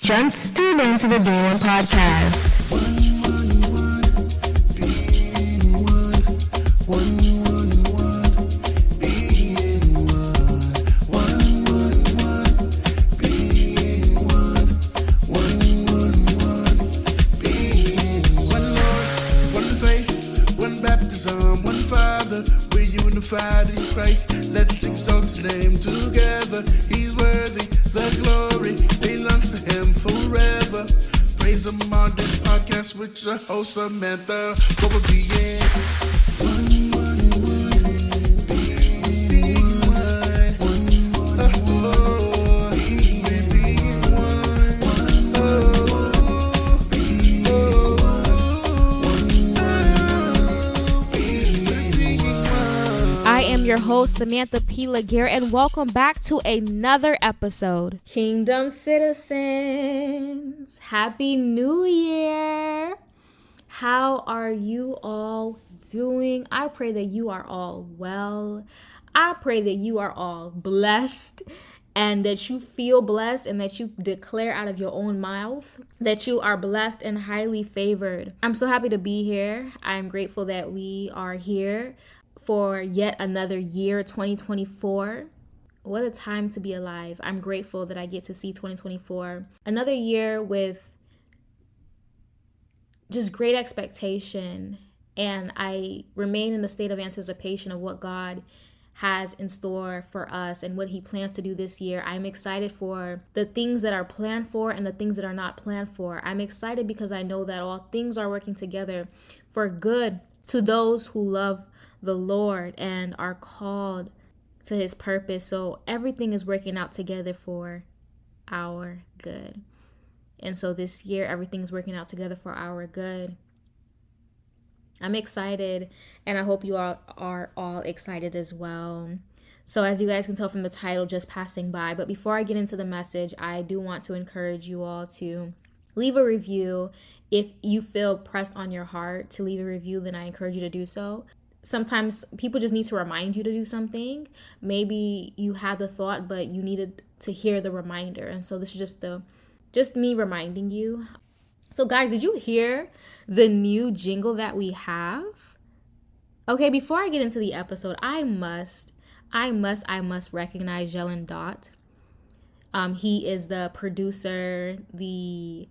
Just tune in to the BeingOne podcast. Unified in Christ, let's exalt his name together. He's worthy, the glory belongs to him forever. Praise him on this podcast with your host Samantha. What will be your host Samantha P. Laguerre, and welcome back to another episode. Kingdom citizens, Happy New Year. How are you all doing? I pray that you are all well. I pray that you are all blessed and that you feel blessed and that you declare out of your own mouth that you are blessed and highly favored. I'm so happy to be here. I'm grateful that we are here for yet another year, 2024. What a time to be alive. I'm grateful that I get to see 2024. Another year with just great expectation. And I remain in the state of anticipation of what God has in store for us and what he plans to do this year. I'm excited for the things that are planned for and the things that are not planned for. I'm excited because I know that all things are working together for good to those who love the Lord and are called to his purpose. So everything is working out together for our good. And so this year, everything's working out together for our good. I'm excited, and I hope you all are all excited as well. So as you guys can tell from the title, Just Passing By. But before I get into the message, I do want to encourage you all to leave a review. If you feel pressed on your heart to leave a review, then I encourage you to do so. Sometimes people just need to remind you to do something. Maybe you had the thought, but you needed to hear the reminder. And so this is just me reminding you. So guys, did you hear the new jingle that we have? Okay, before I get into the episode, I must recognize Jelan Dott. He is the producer, the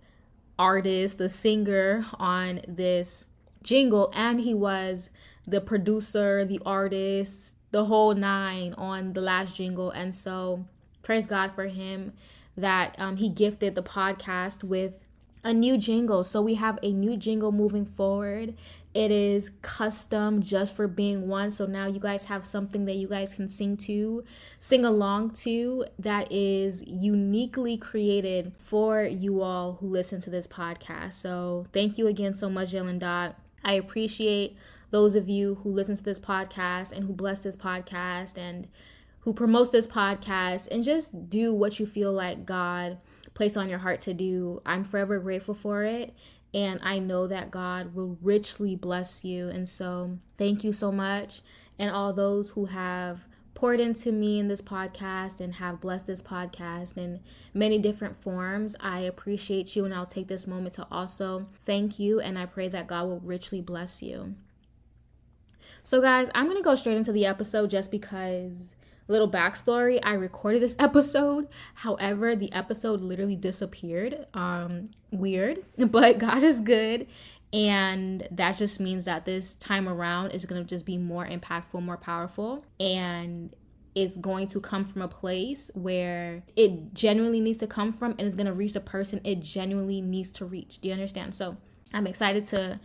artist, the singer on this jingle, and he was the producer, the artist, the whole nine on the last jingle. And so praise God for him that he gifted the podcast with a new jingle. So we have a new jingle moving forward. It is custom just for BeingOne. So now you guys have something that you guys can sing along to that is uniquely created for you all who listen to this podcast. So thank you again so much, Jelan Dott. I appreciate those of you who listen to this podcast and who bless this podcast and who promote this podcast and just do what you feel like God placed on your heart to do. I'm forever grateful for it. And I know that God will richly bless you. And so thank you so much. And all those who have poured into me in this podcast and have blessed this podcast in many different forms, I appreciate you. And I'll take this moment to also thank you. And I pray that God will richly bless you. So guys, I'm going to go straight into the episode just because, little backstory, I recorded this episode. However, the episode literally disappeared. Weird, but God is good. And that just means that this time around is going to just be more impactful, more powerful. And it's going to come from a place where it genuinely needs to come from, and it's going to reach the person it genuinely needs to reach. Do you understand? So I'm excited to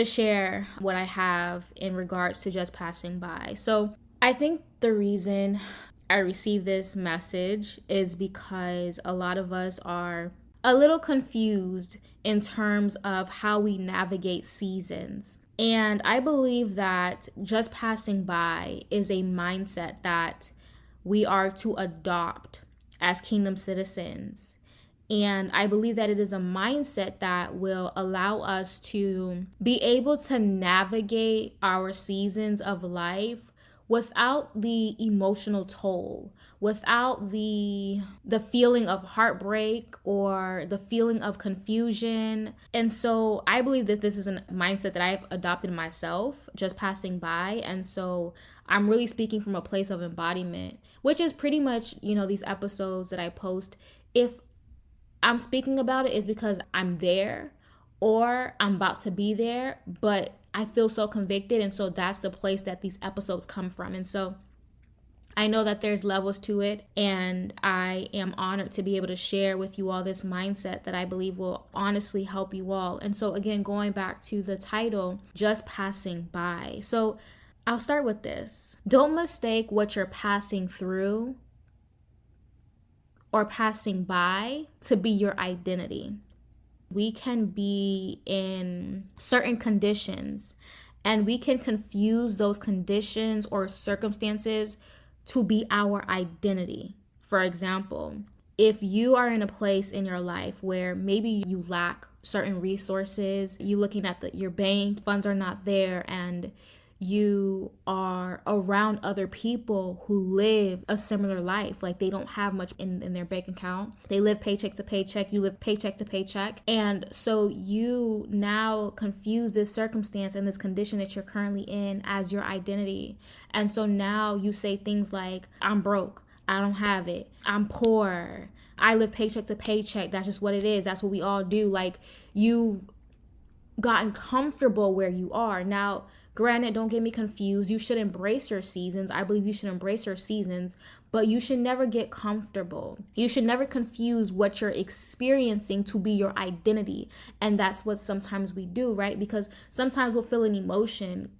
share what I have in regards to just passing by. So I think the reason I received this message is because a lot of us are a little confused in terms of how we navigate seasons. And I believe that just passing by is a mindset that we are to adopt as kingdom citizens. And I believe that it is a mindset that will allow us to be able to navigate our seasons of life without the emotional toll, without the feeling of heartbreak or the feeling of confusion. And so I believe that this is a mindset that I've adopted myself, just passing by. And so I'm really speaking from a place of embodiment, which is pretty much, these episodes that I post. If I'm speaking about it, is because I'm there or I'm about to be there, but I feel so convicted. And so that's the place that these episodes come from. And so I know that there's levels to it, and I am honored to be able to share with you all this mindset that I believe will honestly help you all. And so again, going back to the title, Just Passing By. So I'll start with this. Don't mistake what you're passing through or passing by to be your identity. We can be in certain conditions and we can confuse those conditions or circumstances to be our identity. For example, if you are in a place in your life where maybe you lack certain resources, you looking at your bank, funds are not there, and you are around other people who live a similar life, like they don't have much in their bank account. They live paycheck to paycheck, you live paycheck to paycheck. And so you now confuse this circumstance and this condition that you're currently in as your identity. And so now you say things like, I'm broke, I don't have it, I'm poor, I live paycheck to paycheck, that's just what it is, that's what we all do. Like, you've gotten comfortable where you are. Now, granted, don't get me confused. You should embrace your seasons. I believe you should embrace your seasons, but you should never get comfortable. You should never confuse what you're experiencing to be your identity. And that's what sometimes we do, right? Because sometimes we'll feel an emotion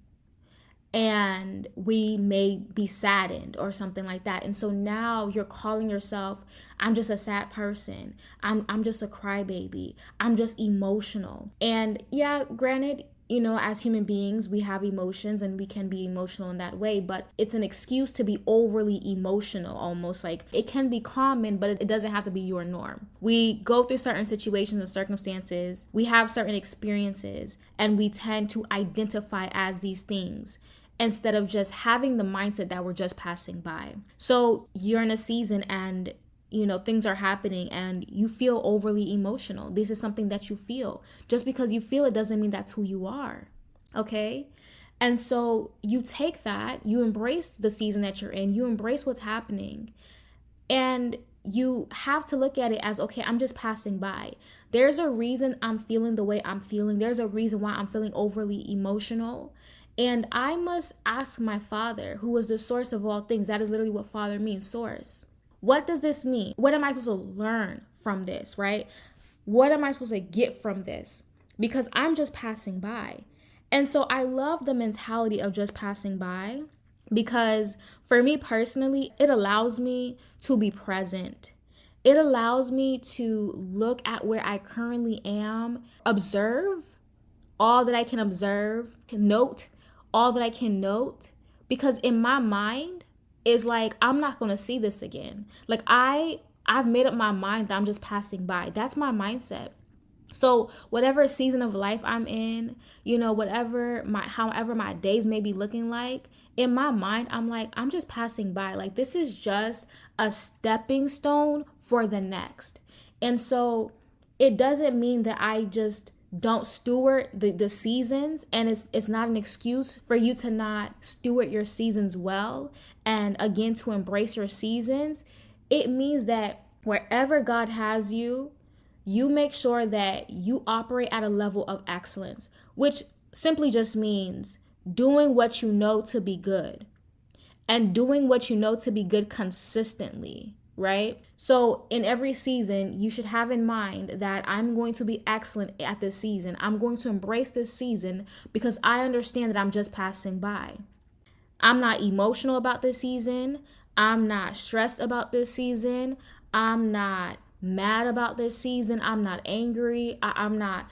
and we may be saddened or something like that. And so now you're calling yourself, I'm just a sad person. I'm just a crybaby. I'm just emotional. And yeah, granted, as human beings, we have emotions and we can be emotional in that way, but it's an excuse to be overly emotional, almost. Like, it can be common, but it doesn't have to be your norm. We go through certain situations and circumstances, we have certain experiences, and we tend to identify as these things instead of just having the mindset that we're just passing by. So you're in a season and things are happening and you feel overly emotional. This is something that you feel. Just because you feel it doesn't mean that's who you are. Okay? And so you take that, you embrace the season that you're in, you embrace what's happening, and you have to look at it as, okay, I'm just passing by. There's a reason I'm feeling the way I'm feeling. There's a reason why I'm feeling overly emotional. And I must ask my Father, who is the source of all things. That is literally what Father means, source. What does this mean? What am I supposed to learn from this, right? What am I supposed to get from this? Because I'm just passing by. And so I love the mentality of just passing by, because for me personally, it allows me to be present. It allows me to look at where I currently am, observe all that I can observe, note all that I can note, because in my mind, is like, I'm not going to see this again. Like, I've made up my mind that I'm just passing by. That's my mindset. So whatever season of life I'm in, however my days may be looking like, in my mind, I'm like, I'm just passing by. Like, this is just a stepping stone for the next. And so it doesn't mean that I just don't steward the seasons, and it's not an excuse for you to not steward your seasons well, and again, to embrace your seasons. It means that wherever God has you, you make sure that you operate at a level of excellence, which simply just means doing what you know to be good, and doing what you know to be good consistently, right? So in every season, you should have in mind that I'm going to be excellent at this season. I'm going to embrace this season because I understand that I'm just passing by. I'm not emotional about this season. I'm not stressed about this season. I'm not mad about this season. I'm not angry. I'm not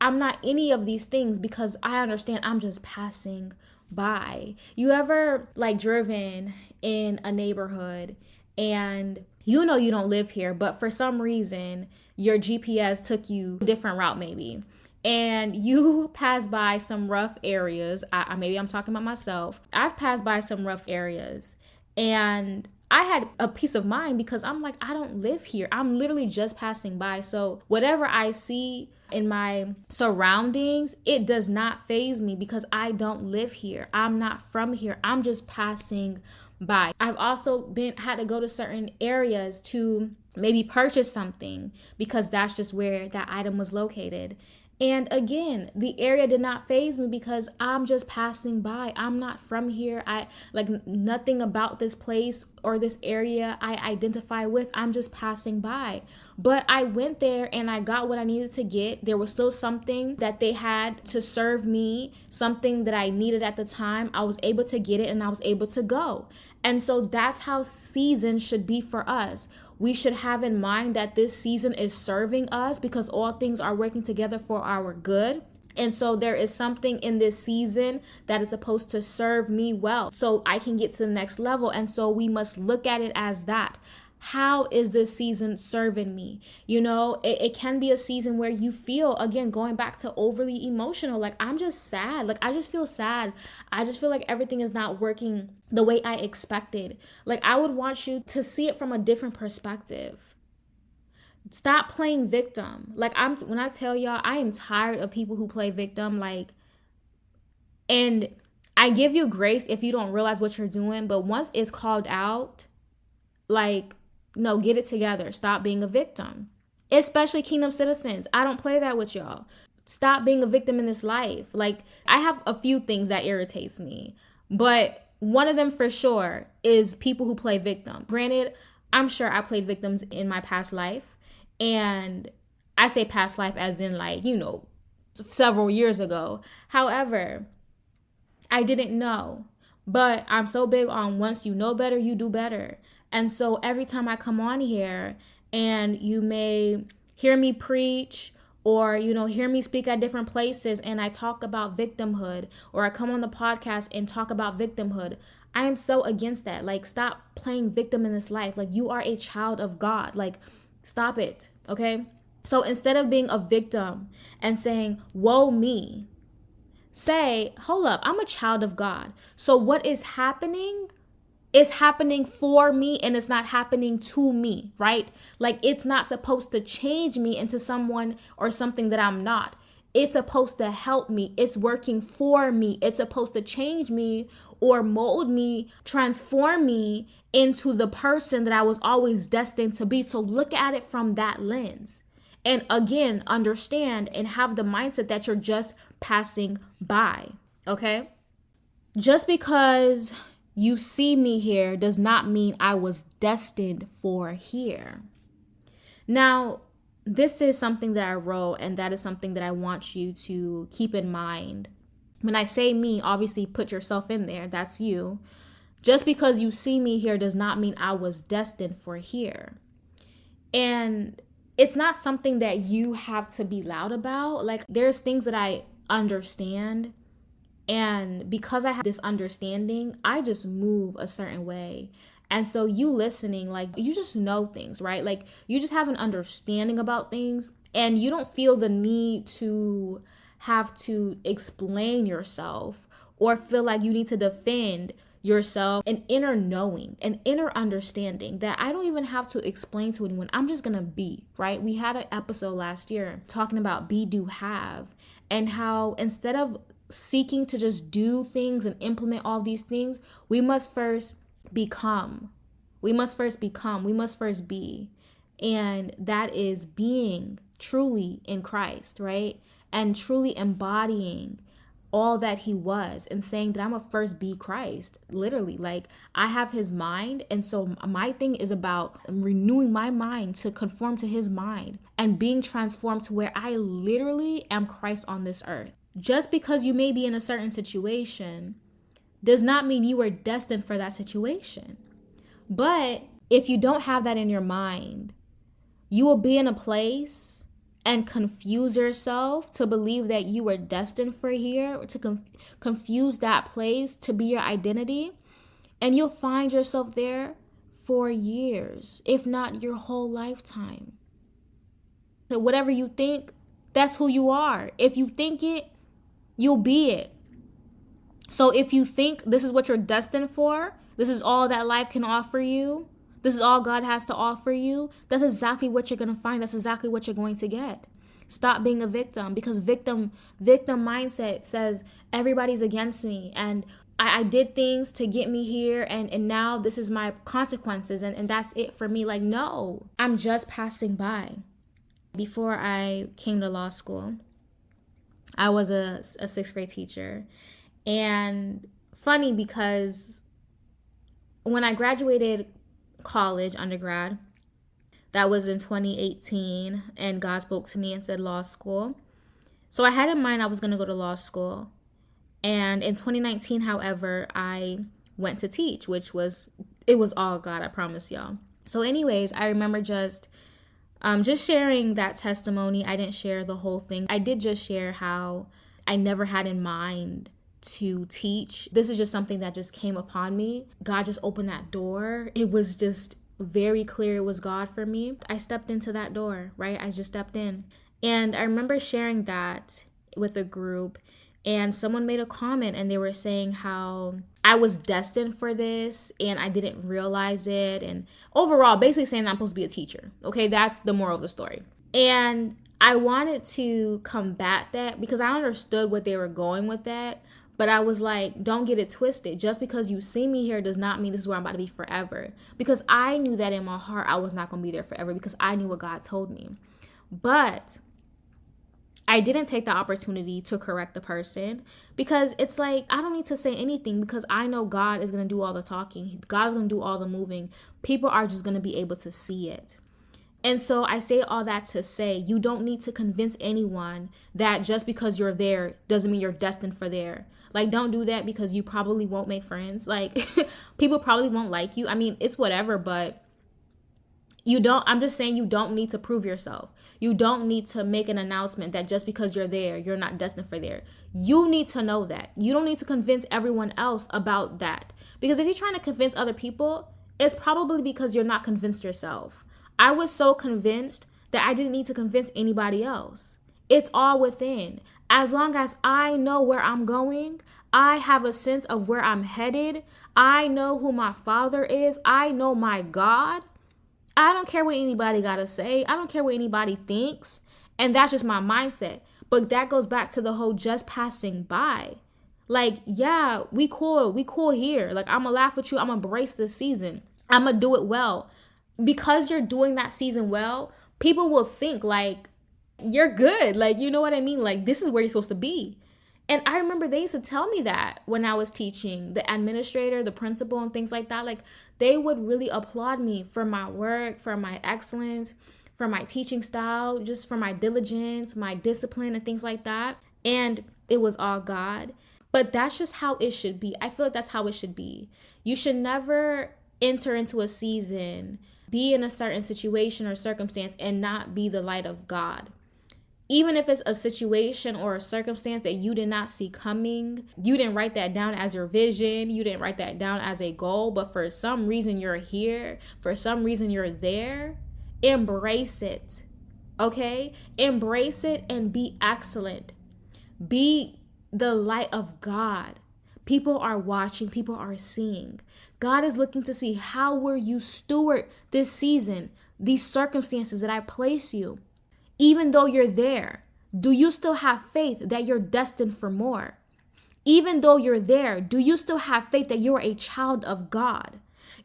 I'm not any of these things, because I understand I'm just passing by. You ever driven in a neighborhood and you don't live here, but for some reason your GPS took you a different route maybe, and you pass by some rough areas, maybe I'm talking about myself. I've passed by some rough areas, and I had a peace of mind because I'm like, I don't live here. I'm literally just passing by. So whatever I see in my surroundings, it does not faze me because I don't live here. I'm not from here. I'm just passing by. I've also had to go to certain areas to maybe purchase something because that's just where that item was located. And again, the area did not faze me because I'm just passing by. I'm not from here. I like nothing about this place or this area I identify with. I'm just passing by. But I went there and I got what I needed to get. There was still something that they had to serve me, something that I needed at the time. I was able to get it and I was able to go. And so that's how seasons should be for us. We should have in mind that this season is serving us because all things are working together for our good. And so there is something in this season that is supposed to serve me well so I can get to the next level. And so we must look at it as that. How is this season serving me? You know, it can be a season where you feel, again, going back to overly emotional, like I'm just sad. Like I just feel sad. I just feel like everything is not working the way I expected. Like I would want you to see it from a different perspective. Stop playing victim. Like when I tell y'all, I am tired of people who play victim. Like, and I give you grace if you don't realize what you're doing. But once it's called out, like, no, get it together. Stop being a victim, especially kingdom citizens. I don't play that with y'all. Stop being a victim in this life. Like I have a few things that irritates me, but one of them for sure is people who play victim. Granted, I'm sure I played victims in my past life, and I say past life as in like, you know, several years ago. However, I didn't know, but I'm so big on once you know better, you do better. And so every time I come on here and you may hear me preach or, you know, hear me speak at different places and I talk about victimhood, or I come on the podcast and talk about victimhood, I am so against that. Like, stop playing victim in this life. Like, you are a child of God. Like, stop it. Okay. So instead of being a victim and saying, woe me, say, hold up, I'm a child of God. So what is happening? It's happening for me and it's not happening to me, right? Like it's not supposed to change me into someone or something that I'm not. It's supposed to help me. It's working for me. It's supposed to change me or mold me, transform me into the person that I was always destined to be. So look at it from that lens. And again, understand and have the mindset that you're just passing by, okay? Just because you see me here does not mean I was destined for here. Now, this is something that I wrote, and that is something that I want you to keep in mind. When I say me, obviously put yourself in there. That's you. Just because you see me here does not mean I was destined for here. And it's not something that you have to be loud about. Like, there's things that I understand. And because I have this understanding, I just move a certain way. And so you listening, like you just know things, right? Like you just have an understanding about things and you don't feel the need to have to explain yourself or feel like you need to defend yourself. An inner knowing, an inner understanding that I don't even have to explain to anyone. I'm just going to be, right? We had an episode last year talking about be, do, have, and how instead of seeking to just do things and implement all these things, we must first become. We must first become. We must first be. And that is being truly in Christ, right? And truly embodying all that he was and saying that I'm a first be Christ. Literally, like I have his mind. And so my thing is about renewing my mind to conform to his mind and being transformed to where I literally am Christ on this earth. Just because you may be in a certain situation does not mean you were destined for that situation. But if you don't have that in your mind, you will be in a place and confuse yourself to believe that you were destined for here, to confuse that place to be your identity. And you'll find yourself there for years, if not your whole lifetime. So whatever you think, That's who you are. If you think it, you'll be it. So if you think this is what you're destined for, this is all that life can offer you, this is all God has to offer you, that's exactly what you're going to find. That's exactly what you're going to get. Stop being a victim, because victim mindset says everybody's against me and I did things to get me here and now this is my consequences and that's it for me. Like, no, I'm just passing by. Before I came to law school, I was a sixth grade teacher. And funny because when I graduated college, undergrad, that was in 2018, and God spoke to me and said law school. So I had in mind I was going to go to law school. And in 2019, however, I went to teach, it was all God, I promise y'all. So anyways, I remember just sharing that testimony. I didn't share the whole thing. I did just share how I never had in mind to teach. This is just something that just came upon me. God just opened that door. It was just very clear it was God for me. I stepped into that door, right? I just stepped in. And I remember sharing that with a group, and someone made a comment and they were saying how I was destined for this and I didn't realize it. And overall, basically saying that I'm supposed to be a teacher. Okay, that's the moral of the story. And I wanted to combat that because I understood what they were going with that. But I was like, don't get it twisted. Just because you see me here does not mean this is where I'm about to be forever. Because I knew that in my heart I was not going to be there forever because I knew what God told me. But I didn't take the opportunity to correct the person because it's like, I don't need to say anything because I know God is going to do all the talking. God is going to do all the moving. People are just going to be able to see it. And so I say all that to say, you don't need to convince anyone that just because you're there doesn't mean you're destined for there. Like, don't do that because you probably won't make friends. Like, people probably won't like you. I mean, it's whatever, but I'm just saying you don't need to prove yourself. You don't need to make an announcement that just because you're there, you're not destined for there. You need to know that. You don't need to convince everyone else about that. Because if you're trying to convince other people, it's probably because you're not convinced yourself. I was so convinced that I didn't need to convince anybody else. It's all within. As long as I know where I'm going, I have a sense of where I'm headed. I know who my Father is. I know my God. I don't care what anybody got to say. I don't care what anybody thinks. And that's just my mindset. But that goes back to the whole just passing by. Like, yeah, we cool. We cool here. Like, I'm going to laugh with you. I'm going to embrace this season. I'm going to do it well. Because you're doing that season well, people will think like you're good. Like, you know what I mean? Like, this is where you're supposed to be. And I remember they used to tell me that when I was teaching, the administrator, the principal and things like that. Like, they would really applaud me for my work, for my excellence, for my teaching style, just for my diligence, my discipline and things like that. And it was all God. But that's just how it should be. I feel like that's how it should be. You should never enter into a season, be in a certain situation or circumstance and not be the light of God. Even if it's a situation or a circumstance that you did not see coming, you didn't write that down as your vision, you didn't write that down as a goal, but for some reason you're here, for some reason you're there, embrace it, okay? Embrace it and be excellent. Be the light of God. People are watching, people are seeing. God is looking to see how will you steward this season, these circumstances that I place you. Even though you're there, do you still have faith that you're destined for more? Even though you're there, do you still have faith that you're a child of God?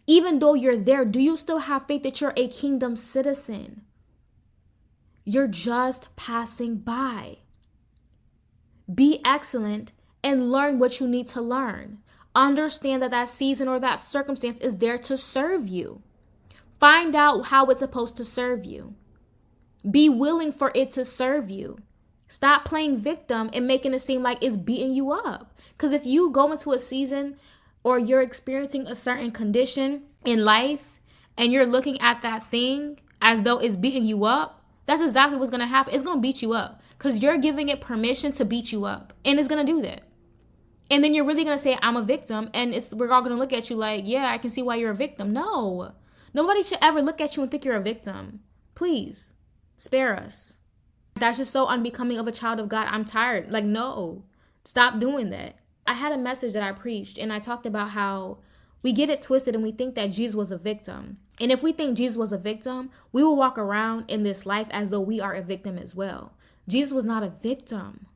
Even though you're there, do you still have faith that you're a kingdom citizen? You're just passing by. Be excellent and learn what you need to learn. Understand that that season or that circumstance is there to serve you. Find out how it's supposed to serve you. Be willing for it to serve you. Stop playing victim and making it seem like it's beating you up. Because if you go into a season or you're experiencing a certain condition in life and you're looking at that thing as though it's beating you up, that's exactly what's going to happen. It's going to beat you up because you're giving it permission to beat you up. And it's going to do that. And then you're really going to say, I'm a victim. And we're all going to look at you like, yeah, I can see why you're a victim. No, nobody should ever look at you and think you're a victim. Please. Spare us. That's just so unbecoming of a child of God. I'm tired. Like, no, stop doing that. I had a message that I preached, and I talked about how we get it twisted and we think that Jesus was a victim. And if we think Jesus was a victim, we will walk around in this life as though we are a victim as well. Jesus was not a victim.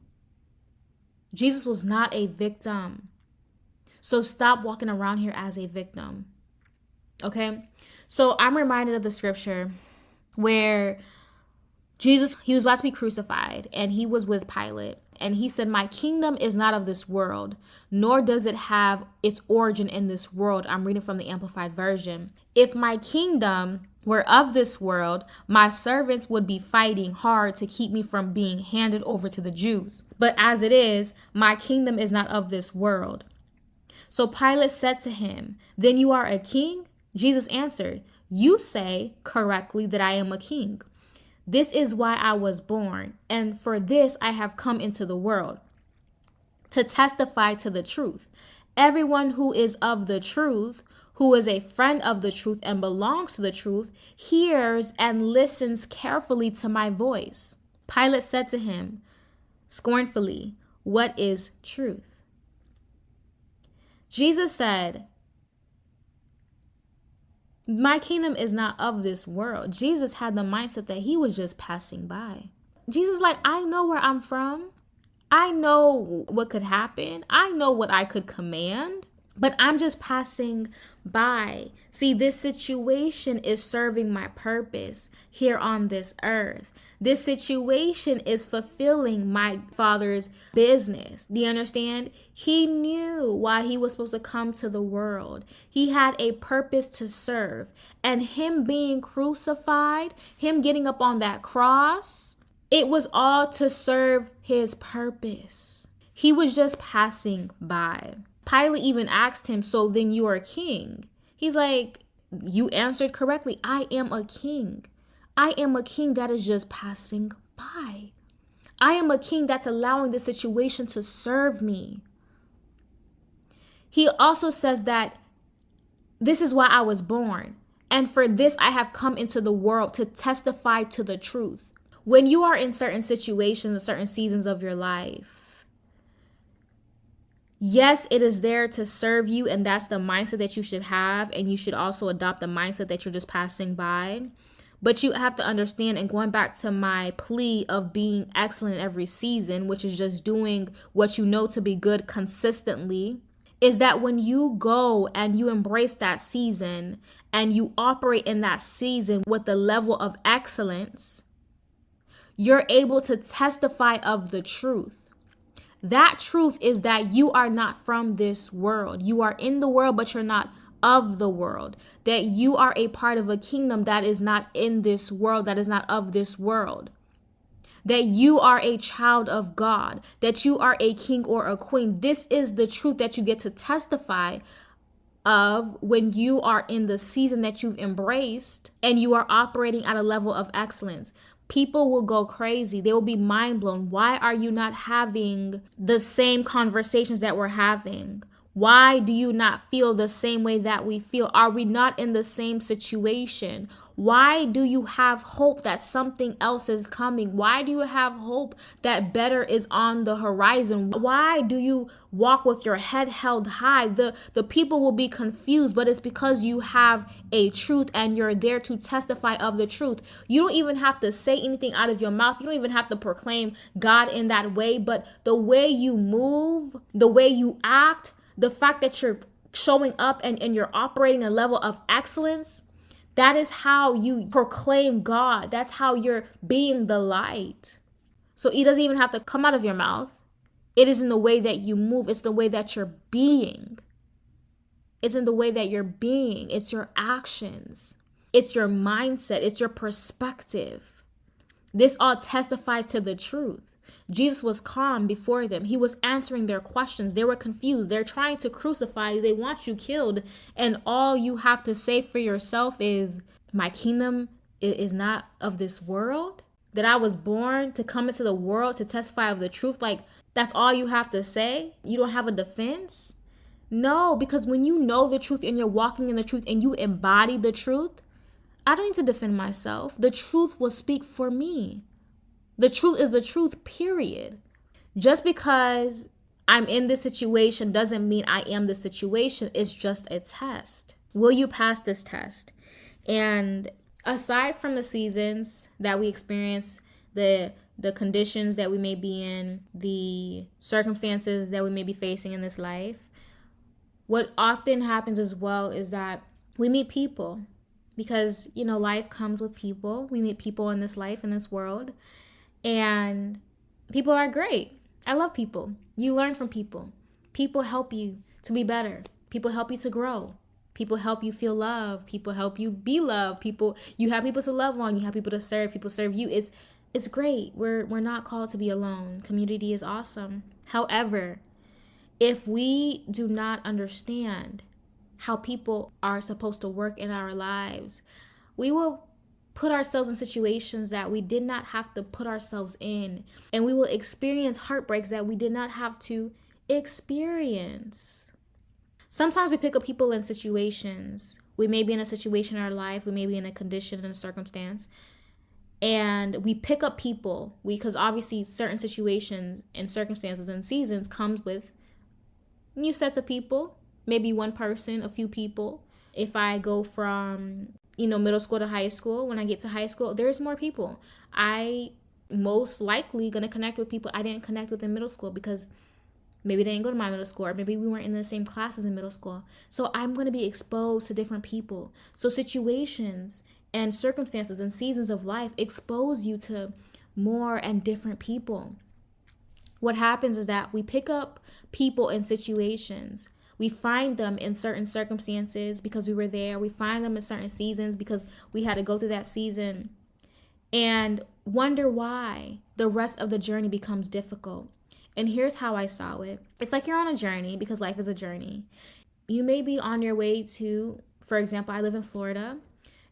Jesus was not a victim. So stop walking around here as a victim. Okay? So I'm reminded of the scripture where Jesus, he was about to be crucified, and he was with Pilate. And he said, my kingdom is not of this world, nor does it have its origin in this world. I'm reading from the Amplified Version. If my kingdom were of this world, my servants would be fighting hard to keep me from being handed over to the Jews. But as it is, my kingdom is not of this world. So Pilate said to him, then you are a king? Jesus answered, you say correctly that I am a king. This is why I was born, and for this I have come into the world, to testify to the truth. Everyone who is of the truth, who is a friend of the truth and belongs to the truth, hears and listens carefully to my voice. Pilate said to him scornfully, what is truth? Jesus said, my kingdom is not of this world. Jesus had the mindset that he was just passing by. Jesus, like, I know where I'm from. I know what could happen. I know what I could command, but I'm just passing by. See, this situation is serving my purpose here on this earth. This situation is fulfilling my Father's business. Do you understand? He knew why he was supposed to come to the world. He had a purpose to serve. And him being crucified, him getting up on that cross, it was all to serve his purpose. He was just passing by. Pilate even asked him, so then you are a king? He's like, you answered correctly. I am a king. I am a king that is just passing by. I am a king that's allowing the situation to serve me. He also says that this is why I was born. And for this, I have come into the world to testify to the truth. When you are in certain situations, certain seasons of your life, yes, it is there to serve you, and that's the mindset that you should have, and you should also adopt the mindset that you're just passing by. But you have to understand, and going back to my plea of being excellent in every season, which is just doing what you know to be good consistently, is that when you go and you embrace that season and you operate in that season with the level of excellence, you're able to testify of the truth. That truth is that you are not from this world. You are in the world, but you're not of the world. That you are a part of a kingdom that is not in this world, that is not of this world. That you are a child of God, that you are a king or a queen. This is the truth that you get to testify of when you are in the season that you've embraced and you are operating at a level of excellence. People will go crazy. They will be mind blown. Why are you not having the same conversations that we're having? Why do you not feel the same way that we feel? Are we not in the same situation? Why do you have hope that something else is coming? Why do you have hope that better is on the horizon? Why do you walk with your head held high? The people will be confused, but it's because you have a truth and you're there to testify of the truth. You don't even have to say anything out of your mouth. You don't even have to proclaim God in that way, but the way you move, the way you act, the fact that you're showing up and you're operating a level of excellence, that is how you proclaim God. That's how you're being the light. So it doesn't even have to come out of your mouth. It is in the way that you move. It's the way that you're being. It's in the way that you're being. It's your actions. It's your mindset. It's your perspective. This all testifies to the truth. Jesus was calm before them. He was answering their questions. They were confused. They're trying to crucify you. They want you killed. And all you have to say for yourself is, my kingdom is not of this world. That I was born to come into the world to testify of the truth. Like, that's all you have to say? You don't have a defense? No, because when you know the truth and you're walking in the truth and you embody the truth, I don't need to defend myself. The truth will speak for me. The truth is the truth, period. Just because I'm in this situation doesn't mean I am the situation. It's just a test. Will you pass this test? And aside from the seasons that we experience, the conditions that we may be in, the circumstances that we may be facing in this life, what often happens as well is that we meet people because, life comes with people. We meet people in this life, in this world, and people are great. I love people. You learn from people. People help you to be better. People help you to grow. People help you feel love. People help you be loved. You have people to love on. You have people to serve. People serve you. It's great. We're not called to be alone. Community is awesome. However, if we do not understand how people are supposed to work in our lives, we will put ourselves in situations that we did not have to put ourselves in. And we will experience heartbreaks that we did not have to experience. Sometimes we pick up people in situations. We may be in a situation in our life. We may be in a condition, in a circumstance. And we pick up people. Because obviously certain situations and circumstances and seasons comes with new sets of people. Maybe one person, a few people. If I go from middle school to high school, when I get to high school, there's more people. I most likely going to connect with people I didn't connect with in middle school because maybe they didn't go to my middle school, or maybe we weren't in the same classes in middle school. So I'm going to be exposed to different people. So situations and circumstances and seasons of life expose you to more and different people. What happens is that we pick up people in situations. We find them in certain circumstances because we were there. We find them in certain seasons because we had to go through that season, and wonder why the rest of the journey becomes difficult. And here's how I saw it. It's like you're on a journey, because life is a journey. You may be on your way to, for example, I live in Florida.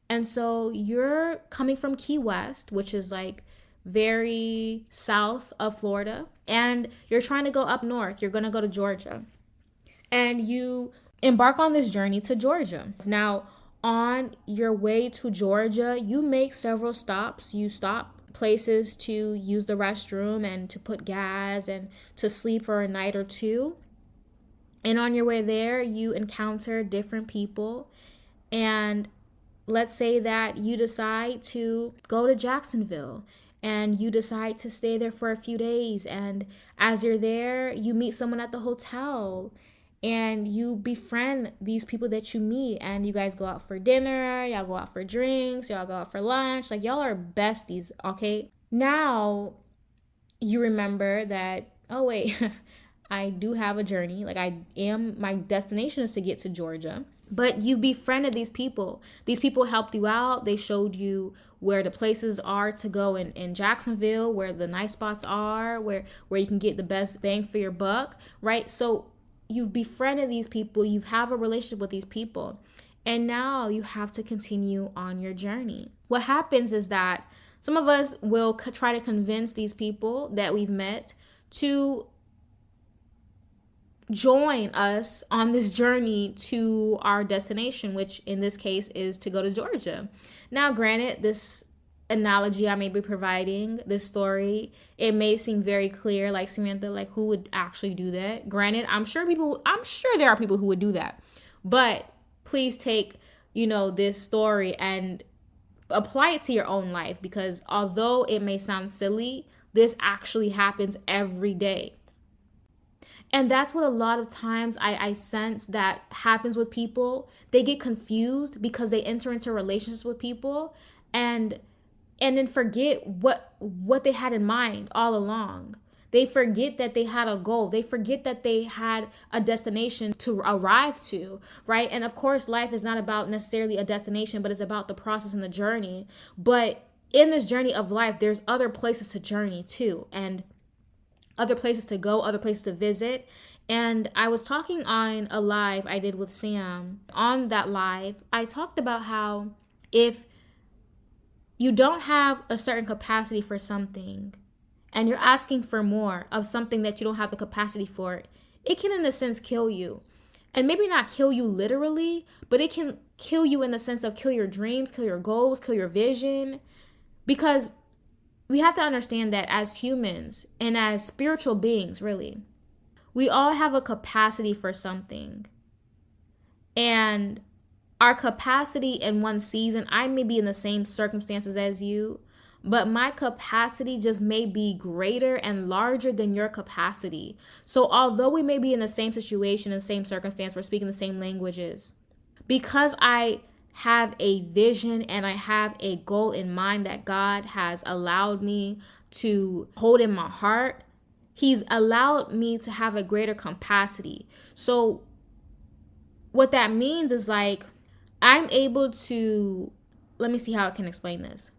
And so you're coming from Key West, which is like very south of Florida, and you're trying to go up north. You're going to go to Georgia. And you embark on this journey to Georgia. Now, on your way to Georgia, you make several stops. You stop places to use the restroom and to put gas and to sleep for a night or two. And on your way there, you encounter different people. And let's say that you decide to go to Jacksonville and you decide to stay there for a few days. And as you're there, you meet someone at the hotel. And you befriend these people that you meet, and you guys go out for dinner, y'all go out for drinks, y'all go out for lunch. Like, y'all are besties, okay? Now, you remember that, oh wait, I do have a journey. Like, my destination is to get to Georgia. But you befriended these people. These people helped you out. They showed you where the places are to go in Jacksonville, where the nice spots are, where you can get the best bang for your buck, right? So you've befriended these people, you have a relationship with these people, and now you have to continue on your journey. What happens is that some of us will try to convince these people that we've met to join us on this journey to our destination, which in this case is to go to Georgia. Now, granted, this analogy I may be providing, this story, it may seem very clear, like, Samantha, like, who would actually do that? Granted, I'm sure there are people who would do that, but please take, this story and apply it to your own life, because although it may sound silly, this actually happens every day. And that's what a lot of times I sense that happens with people. They get confused because they enter into relationships with people and then forget what they had in mind all along. They forget that they had a goal. They forget that they had a destination to arrive to, right? And of course, life is not about necessarily a destination, but it's about the process and the journey. But in this journey of life, there's other places to journey too, and other places to go, other places to visit. And I was talking on a live I did with Sam. On that live, I talked about how if you don't have a certain capacity for something and you're asking for more of something that you don't have the capacity for, it can in a sense kill you. And maybe not kill you literally, but it can kill you in the sense of kill your dreams, kill your goals, kill your vision. Because we have to understand that as humans and as spiritual beings, really, we all have a capacity for something. And our capacity in one season, I may be in the same circumstances as you, but my capacity just may be greater and larger than your capacity. So although we may be in the same situation and same circumstance, we're speaking the same languages, because I have a vision and I have a goal in mind that God has allowed me to hold in my heart, He's allowed me to have a greater capacity. So what that means is like, I'm able to, let me see how I can explain this,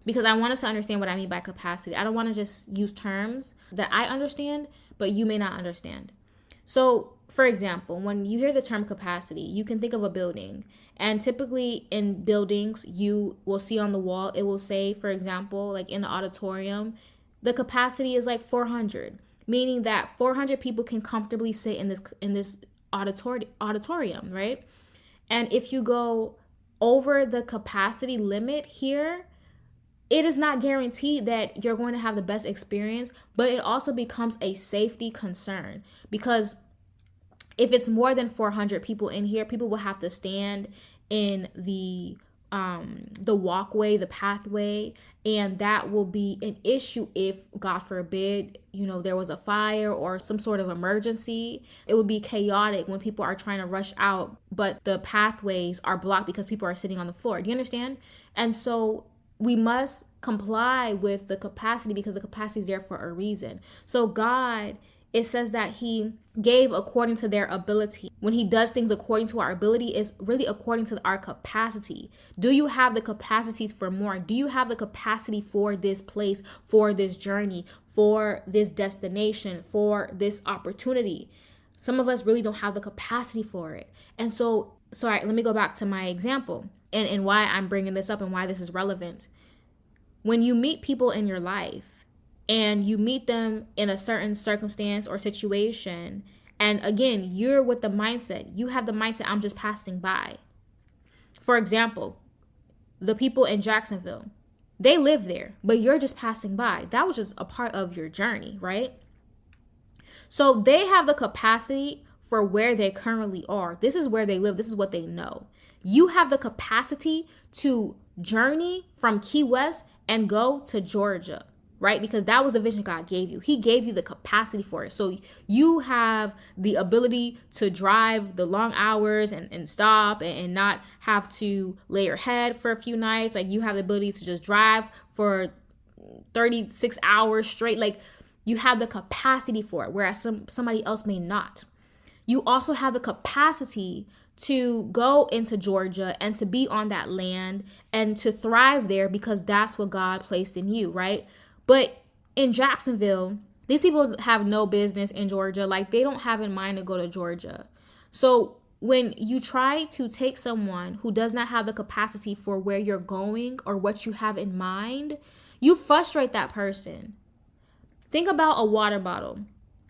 because I want us to understand what I mean by capacity. I don't want to just use terms that I understand, but you may not understand. So, for example, when you hear the term capacity, you can think of a building. And typically in buildings, you will see on the wall, it will say, for example, like in the auditorium, the capacity is like 400, meaning that 400 people can comfortably sit in this auditorium, right? And if you go over the capacity limit here, it is not guaranteed that you're going to have the best experience, but it also becomes a safety concern, because if it's more than 400 people in here, people will have to stand in the walkway, the pathway, and that will be an issue if, God forbid, there was a fire or some sort of emergency. It would be chaotic when people are trying to rush out, but the pathways are blocked because people are sitting on the floor. Do you understand? And so we must comply with the capacity, because the capacity is there for a reason. So God, it says that He gave according to their ability. When He does things according to our ability, is really according to our capacity. Do you have the capacity for more? Do you have the capacity for this place, for this journey, for this destination, for this opportunity? Some of us really don't have the capacity for it. And so, let me go back to my example and why I'm bringing this up and why this is relevant. When you meet people in your life, and you meet them in a certain circumstance or situation, and again, you're with the mindset, you have the mindset, I'm just passing by. For example, the people in Jacksonville, they live there, but you're just passing by. That was just a part of your journey, right? So they have the capacity for where they currently are. This is where they live. This is what they know. You have the capacity to journey from Key West and go to Georgia, right? Because that was the vision God gave you. He gave you the capacity for it. So you have the ability to drive the long hours and stop and not have to lay your head for a few nights. Like, you have the ability to just drive for 36 hours straight. Like, you have the capacity for it, whereas somebody else may not. You also have the capacity to go into Georgia and to be on that land and to thrive there, because that's what God placed in you, right? But in Jacksonville, these people have no business in Georgia. Like, they don't have in mind to go to Georgia. So when you try to take someone who does not have the capacity for where you're going or what you have in mind, you frustrate that person. Think about a water bottle.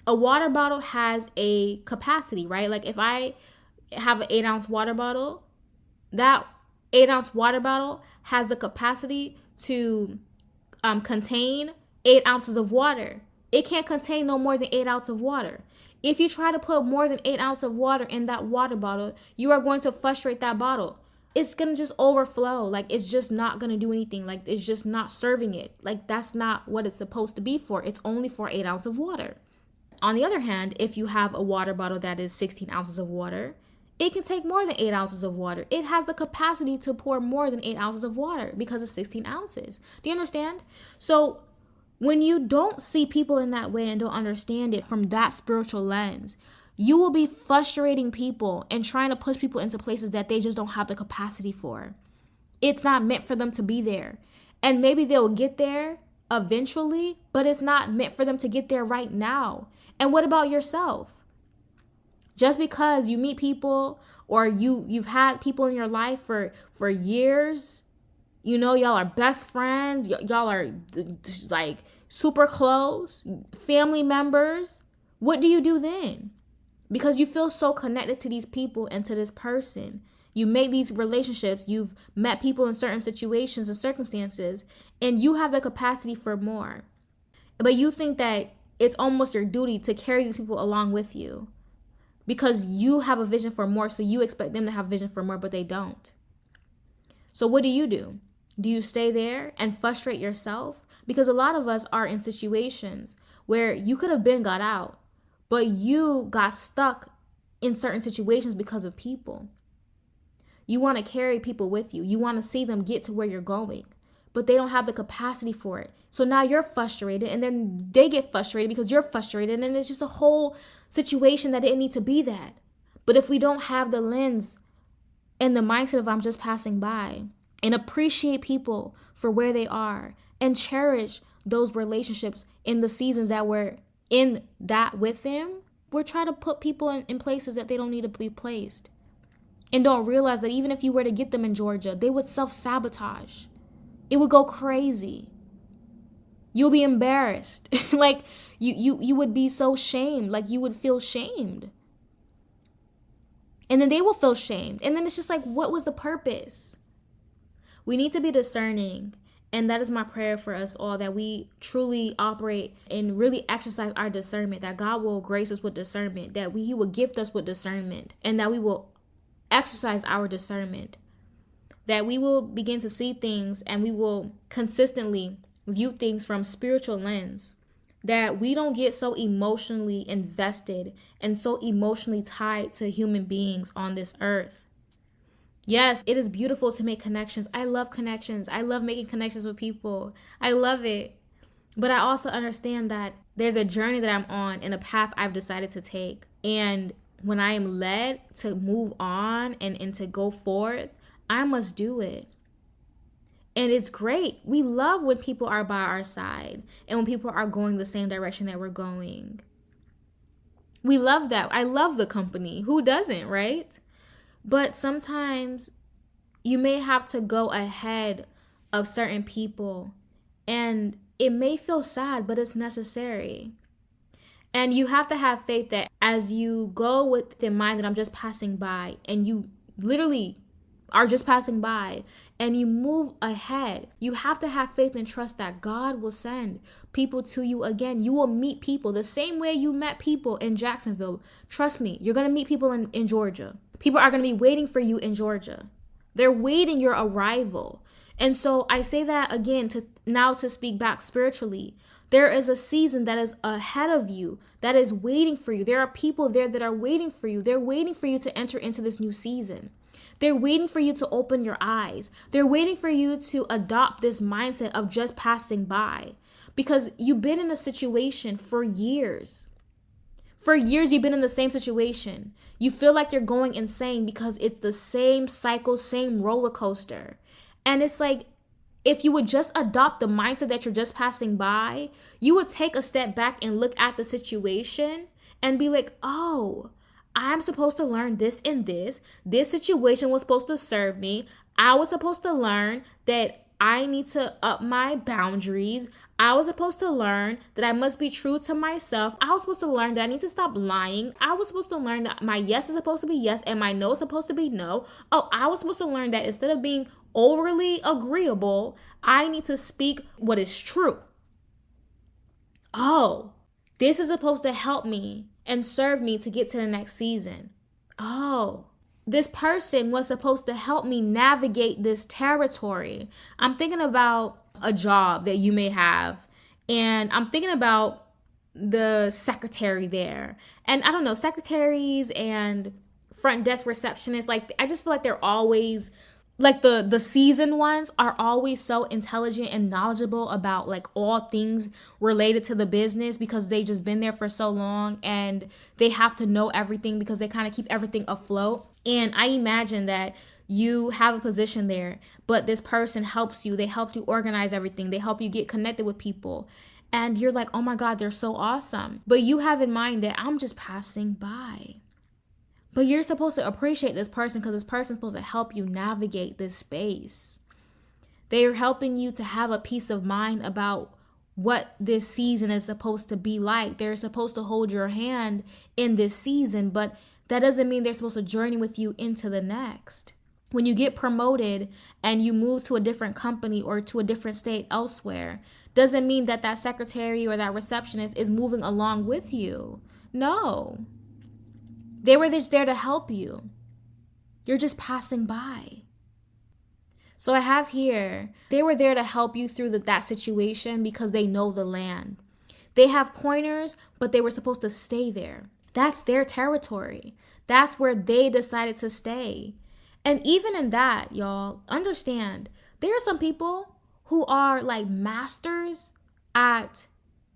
A water bottle has a capacity, right? Like, if I have an 8-ounce water bottle, that 8-ounce water bottle has the capacity to contain 8 ounces of water. It can't contain no more than 8 ounces of water. If you try to put more than 8 ounces of water in that water bottle, you are going to frustrate that bottle. It's going to just overflow. Like, it's just not going to do anything. Like, it's just not serving it. Like, that's not what it's supposed to be for. It's only for 8 ounces of water. On the other hand, if you have a water bottle that is 16 ounces of water, it can take more than 8 ounces of water. It has the capacity to pour more than 8 ounces of water because it's 16 ounces. Do you understand? So when you don't see people in that way and don't understand it from that spiritual lens, you will be frustrating people and trying to push people into places that they just don't have the capacity for. It's not meant for them to be there. And maybe they'll get there eventually, but it's not meant for them to get there right now. And what about yourself? Just because you meet people or you've had people in your life for years, y'all are best friends, y'all are like super close, family members, what do you do then? Because you feel so connected to these people and to this person. You make these relationships, you've met people in certain situations and circumstances, and you have the capacity for more. But you think that it's almost your duty to carry these people along with you because you have a vision for more, so you expect them to have vision for more, but they don't. So what do? Do you stay there and frustrate yourself? Because a lot of us are in situations where you could have been got out, but you got stuck in certain situations because of people. You want to carry people with you. You want to see them get to where you're going, but they don't have the capacity for it. So now you're frustrated, and then they get frustrated because you're frustrated, and it's just a whole situation that didn't need to be that. But if we don't have the lens and the mindset of I'm just passing by, and appreciate people for where they are, and cherish those relationships in the seasons that we're in that with them, we're trying to put people in places that they don't need to be placed. And don't realize that even if you were to get them in Georgia, they would self-sabotage. It would go crazy. You'll be embarrassed. Like you would be so shamed. Like you would feel shamed. And then they will feel shamed. And then it's just like, what was the purpose? We need to be discerning. And that is my prayer for us all, that we truly operate and really exercise our discernment, that God will grace us with discernment, that He will gift us with discernment, and that we will exercise our discernment, that we will begin to see things and we will consistently view things from spiritual lens, that we don't get so emotionally invested and so emotionally tied to human beings on this earth. Yes, it is beautiful to make connections. I love connections. I love making connections with people. I love it. But I also understand that there's a journey that I'm on and a path I've decided to take. And when I am led to move on and to go forth, I must do it. And it's great. We love when people are by our side and when people are going the same direction that we're going. We love that. I love the company. Who doesn't, right? But sometimes you may have to go ahead of certain people, and it may feel sad, but it's necessary. And you have to have faith that as you go with the mind that I'm just passing by, and you literally are just passing by, and you move ahead, you have to have faith and trust that God will send people to you again. You will meet people the same way you met people in Jacksonville. Trust me, you're going to meet people in Georgia. People are going to be waiting for you in Georgia. They're waiting your arrival. And so I say that again to speak back spiritually. There is a season that is ahead of you, that is waiting for you. There are people there that are waiting for you. They're waiting for you to enter into this new season. They're waiting for you to open your eyes. They're waiting for you to adopt this mindset of just passing by, because you've been in a situation for years. For years, you've been in the same situation. You feel like you're going insane because it's the same cycle, same roller coaster. And it's like, if you would just adopt the mindset that you're just passing by, you would take a step back and look at the situation and be like, oh, I'm supposed to learn this and this. This situation was supposed to serve me. I was supposed to learn that I need to up my boundaries. I was supposed to learn that I must be true to myself. I was supposed to learn that I need to stop lying. I was supposed to learn that my yes is supposed to be yes and my no is supposed to be no. Oh, I was supposed to learn that instead of being overly agreeable, I need to speak what is true. Oh, this is supposed to help me and serve me to get to the next season. Oh, this person was supposed to help me navigate this territory. I'm thinking about a job that you may have, and I'm thinking about the secretary there. And I don't know, secretaries and front desk receptionists, like I just feel like they're always like the seasoned ones are always so intelligent and knowledgeable about like all things related to the business, because they've just been there for so long and they have to know everything because they kind of keep everything afloat. And I imagine that you have a position there, but this person helps you. They help you organize everything. They help you get connected with people. And you're like, oh my God, they're so awesome. But you have in mind that I'm just passing by. But you're supposed to appreciate this person because this person's supposed to help you navigate this space. They are helping you to have a peace of mind about what this season is supposed to be like. They're supposed to hold your hand in this season, but that doesn't mean they're supposed to journey with you into the next. When you get promoted and you move to a different company or to a different state elsewhere, doesn't mean that that secretary or that receptionist is moving along with you. No. They were just there to help you. You're just passing by. So I have here, they were there to help you through that situation because they know the land. They have pointers, but they were supposed to stay there. That's their territory. That's where they decided to stay. And even in that, y'all, understand, there are some people who are like masters at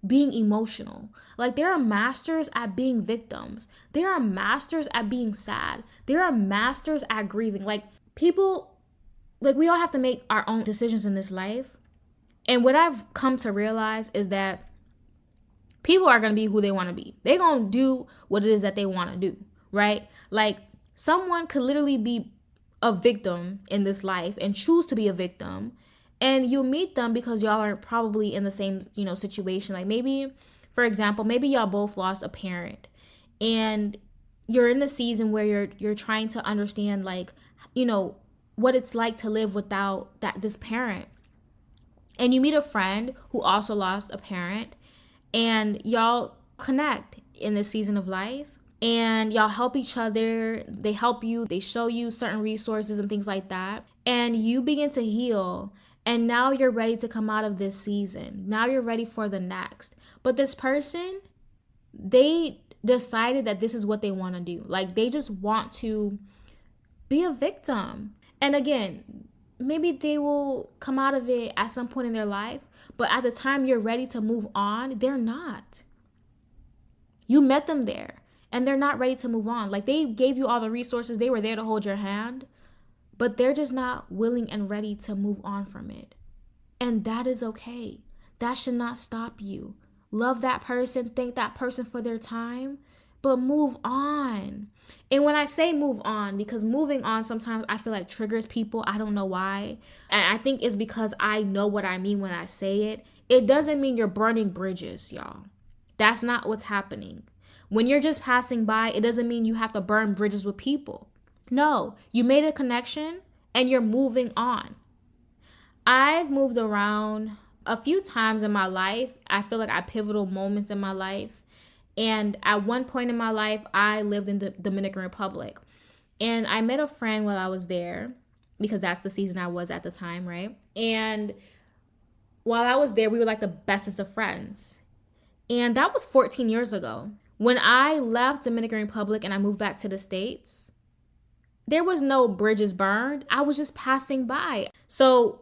being emotional. Like there are masters at being victims. There are masters at being sad. There are masters at grieving. Like people, like we all have to make our own decisions in this life. And what I've come to realize is that people are going to be who they want to be. They're going to do what it is that they want to do, right? Like someone could literally be a victim in this life and choose to be a victim, and you'll meet them because y'all are probably in the same, situation. Like maybe, for example, maybe y'all both lost a parent and you're in the season where you're trying to understand like, what it's like to live without this parent. And you meet a friend who also lost a parent and y'all connect in this season of life. And y'all help each other. They help you. They show you certain resources and things like that. And you begin to heal. And now you're ready to come out of this season. Now you're ready for the next. But this person, they decided that this is what they want to do. Like they just want to be a victim. And again, maybe they will come out of it at some point in their life. But at the time you're ready to move on, they're not. You met them there. And they're not ready to move on. Like they gave you all the resources. They were there to hold your hand. But they're just not willing and ready to move on from it. And that is okay. That should not stop you. Love that person. Thank that person for their time. But move on. And when I say move on, because moving on sometimes I feel like triggers people. I don't know why. And I think it's because I know what I mean when I say it. It doesn't mean you're burning bridges, y'all. That's not what's happening. When you're just passing by, it doesn't mean you have to burn bridges with people. No, you made a connection and you're moving on. I've moved around a few times in my life. I feel like I had pivotal moments in my life. And at one point in my life, I lived in the Dominican Republic. And I met a friend while I was there because that's the season I was at the time, right? And while I was there, we were like the bestest of friends. And that was 14 years ago. When I left Dominican Republic and I moved back to the States, there was no bridges burned. I was just passing by. So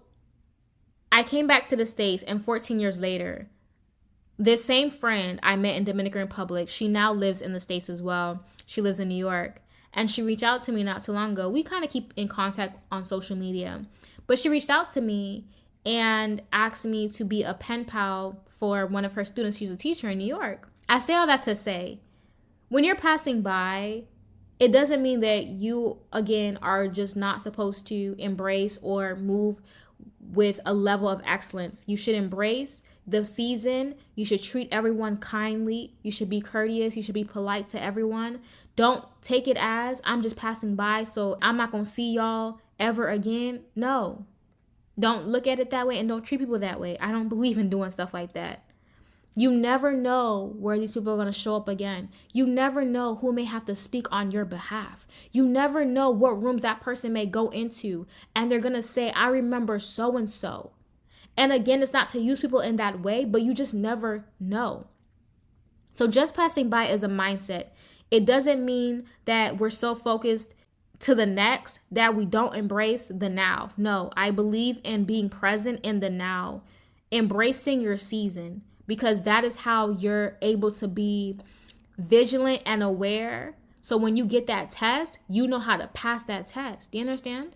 I came back to the States, and 14 years later, this same friend I met in Dominican Republic, she now lives in the States as well. She lives in New York. And she reached out to me not too long ago. We kind of keep in contact on social media. But she reached out to me and asked me to be a pen pal for one of her students. She's a teacher in New York. I say all that to say, when you're passing by, it doesn't mean that you, again, are just not supposed to embrace or move with a level of excellence. You should embrace the season. You should treat everyone kindly. You should be courteous. You should be polite to everyone. Don't take it as I'm just passing by, so I'm not going to see y'all ever again. No, don't look at it that way and don't treat people that way. I don't believe in doing stuff like that. You never know where these people are going to show up again. You never know who may have to speak on your behalf. You never know what rooms that person may go into and they're going to say, I remember so and so. And again, it's not to use people in that way, but you just never know. So just passing by is a mindset. It doesn't mean that we're so focused to the next that we don't embrace the now. No, I believe in being present in the now, embracing your season, because that is how you're able to be vigilant and aware. So when you get that test, you know how to pass that test. Do you understand?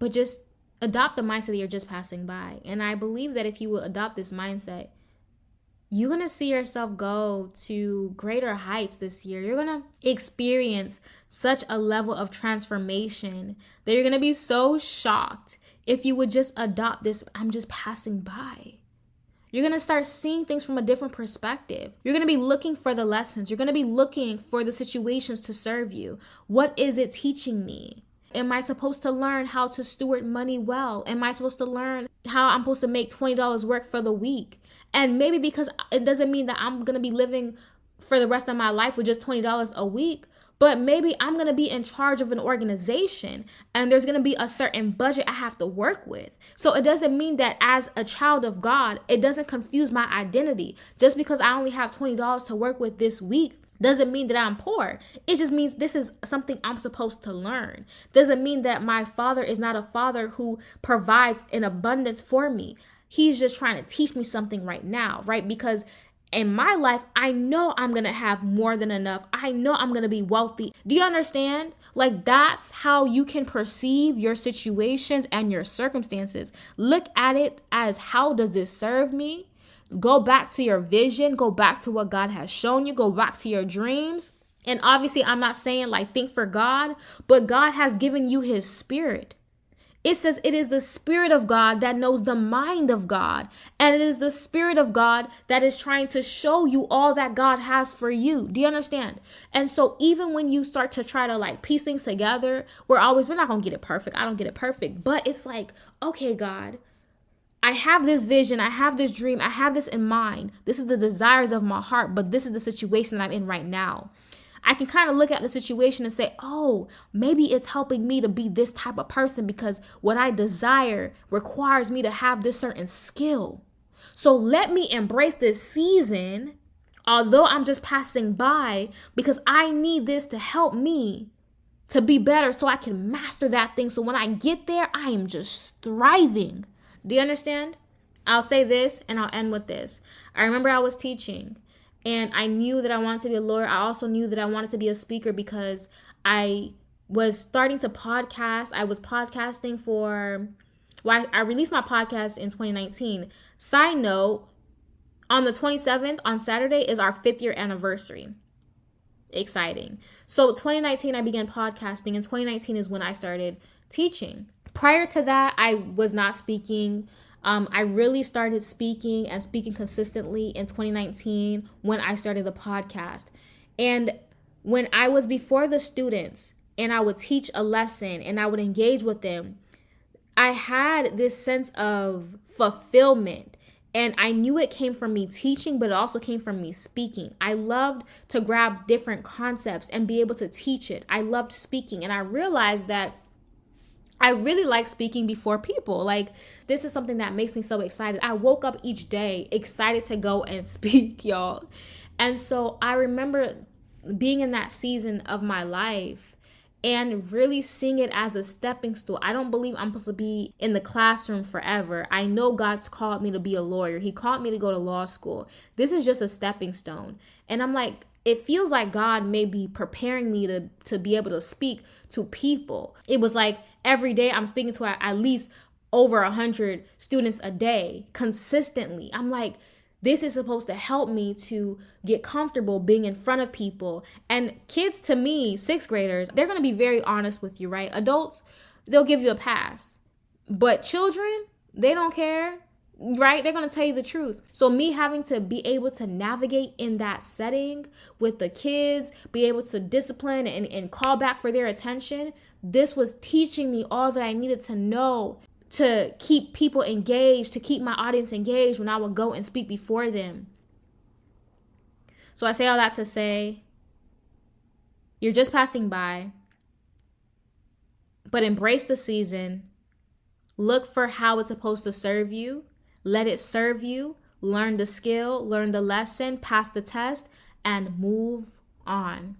But just adopt the mindset that you're just passing by. And I believe that if you will adopt this mindset, you're going to see yourself go to greater heights this year. You're going to experience such a level of transformation that you're going to be so shocked if you would just adopt this, I'm just passing by. You're going to start seeing things from a different perspective. You're going to be looking for the lessons. You're going to be looking for the situations to serve you. What is it teaching me? Am I supposed to learn how to steward money well? Am I supposed to learn how I'm supposed to make $20 work for the week? And maybe because it doesn't mean that I'm going to be living for the rest of my life with just $20 a week, but maybe I'm going to be in charge of an organization and there's going to be a certain budget I have to work with. So it doesn't mean that as a child of God, it doesn't confuse my identity. Just because I only have $20 to work with this week doesn't mean that I'm poor. It just means this is something I'm supposed to learn. Doesn't mean that my father is not a father who provides in abundance for me. He's just trying to teach me something right now, right? Because in my life, I know I'm going to have more than enough. I know I'm going to be wealthy. Do you understand? Like, that's how you can perceive your situations and your circumstances. Look at it as, how does this serve me? Go back to your vision. Go back to what God has shown you. Go back to your dreams. And obviously, I'm not saying like think for God, but God has given you his spirit. It says it is the Spirit of God that knows the mind of God. And it is the Spirit of God that is trying to show you all that God has for you. Do you understand? And so even when you start to try to like piece things together, we're not going to get it perfect. I don't get it perfect. But it's like, okay, God, I have this vision. I have this dream. I have this in mind. This is the desires of my heart. But this is the situation that I'm in right now. I can kind of look at the situation and say, oh, maybe it's helping me to be this type of person because what I desire requires me to have this certain skill. So let me embrace this season, although I'm just passing by, because I need this to help me to be better so I can master that thing. So when I get there, I am just thriving. Do you understand? I'll say this and I'll end with this. I remember I was teaching. And I knew that I wanted to be a lawyer. I also knew that I wanted to be a speaker because I was starting to podcast. I was podcasting I released my podcast in 2019. Side note, on the 27th, on Saturday, is our 5th year anniversary. Exciting. So 2019, I began podcasting, and 2019 is when I started teaching. Prior to that, I was not speaking. I really started speaking and speaking consistently in 2019 when I started the podcast. And when I was before the students and I would teach a lesson and I would engage with them, I had this sense of fulfillment. And I knew it came from me teaching, but it also came from me speaking. I loved to grab different concepts and be able to teach it. I loved speaking. And I realized that I really like speaking before people. Like, this is something that makes me so excited. I woke up each day excited to go and speak, y'all. And so I remember being in that season of my life and really seeing it as a stepping stool. I don't believe I'm supposed to be in the classroom forever. I know God's called me to be a lawyer. He called me to go to law school. This is just a stepping stone. And I'm like, it feels like God may be preparing me to be able to speak to people. It was like every day I'm speaking to at least over 100 students a day consistently. I'm like, this is supposed to help me to get comfortable being in front of people. And kids, to me, 6th graders, they're going to be very honest with you, right? Adults, they'll give you a pass. But children, they don't care. Right? They're going to tell you the truth. So me having to be able to navigate in that setting with the kids, be able to discipline and call back for their attention, this was teaching me all that I needed to know to keep people engaged, to keep my audience engaged when I would go and speak before them. So I say all that to say, you're just passing by, but embrace the season. Look for how it's supposed to serve you. Let it serve you, learn the skill, learn the lesson, pass the test, and move on.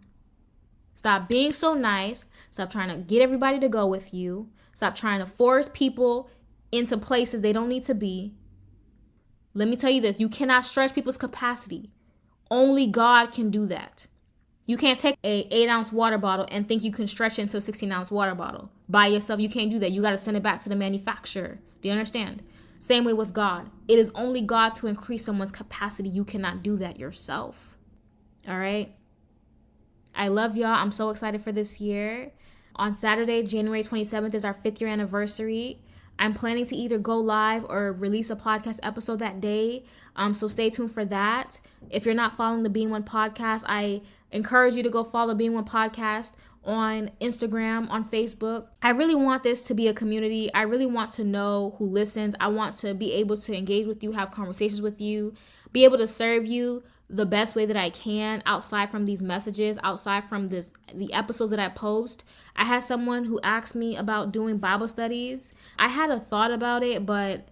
Stop being so nice. Stop trying to get everybody to go with you. Stop trying to force people into places they don't need to be. Let me tell you this, you cannot stretch people's capacity. Only God can do that. You can't take a 8-ounce water bottle and think you can stretch it into a 16-ounce water bottle. By yourself, you can't do that. You got to send it back to the manufacturer. Do you understand? Same way with God. It is only God to increase someone's capacity. You cannot do that yourself. All right? I love y'all. I'm so excited for this year. On Saturday, January 27th is our 5th year anniversary. I'm planning to either go live or release a podcast episode that day. So stay tuned for that. If you're not following the BeingOne podcast, I encourage you to go follow BeingOne podcast on Instagram, on Facebook. I really want this to be a community. I really want to know who listens. I want to be able to engage with you, have conversations with you, be able to serve you the best way that I can outside from these messages, outside from the episodes that I post. I had someone who asked me about doing Bible studies. I had a thought about it, but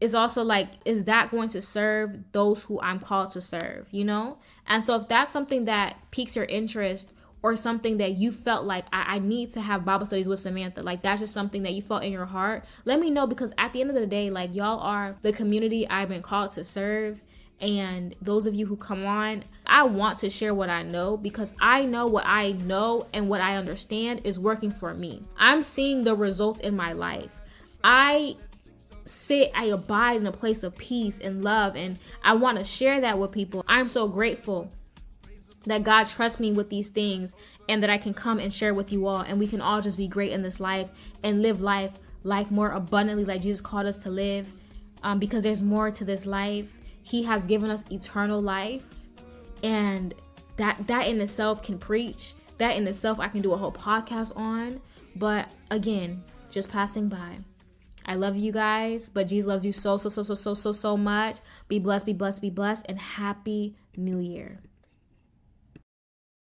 it's also like, is that going to serve those who I'm called to serve, you know? And so if that's something that piques your interest, or something that you felt like I need to have Bible studies with Samantha, like that's just something that you felt in your heart, let me know, because at the end of the day, like, y'all are the community I've been called to serve. And those of you who come on, I want to share what I know, because I know what I know and what I understand is working for me. I'm seeing the results in my life. I abide in a place of peace and love, and I want to share that with people. I'm so grateful that God trusts me with these things, and that I can come and share with you all, and we can all just be great in this life and live life more abundantly like Jesus called us to live, because there's more to this life. He has given us eternal life, and that in itself can preach. That in itself I can do a whole podcast on. But again, just passing by. I love you guys, but Jesus loves you so much. Be blessed, be blessed, be blessed, and Happy New Year.